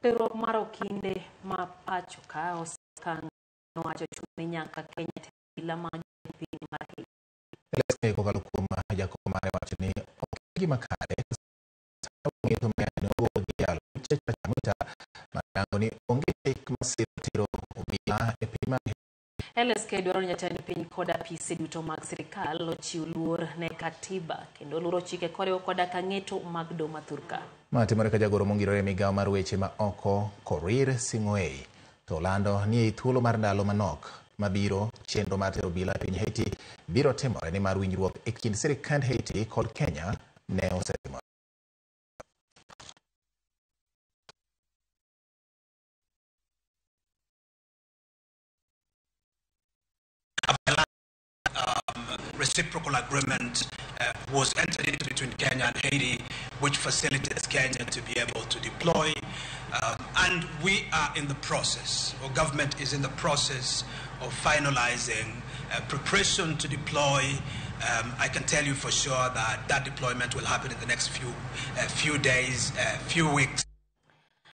Riwruok mar okinde ma pacho ka okang nowacho chuni nyaka Kenya obila mag piny mar Haiti. LSK kokalo kuom jakom mare wacho ni ok gima kare ng'eto mane ogo yalo checha chamita marango ni onge chik masir tero obila e piny mar LSK dwaro ni jatend piny koda apise duto mag sirkal ochiw luor ne katiba kendo luoro chike koriwo koda kang'eto mag doho ma Thurka. Ma timore ka jagoro mongirore migawo mar weche ma oko Korir Sing'oei to lando ni e thuolo mar ndalo manok mabiro chenro mar tero obila e piny Haiti biro timore ni mar winjruok e kind sirkand Haiti kod Kenya ne osetimore. Reciprocal agreement was entered into between Kenya and Haiti, which facilitates Kenya to be able to deploy. And we are in the process, or government is in the process of finalizing preparation to deploy. I can tell you for sure that that deployment will happen in the next few days, few weeks.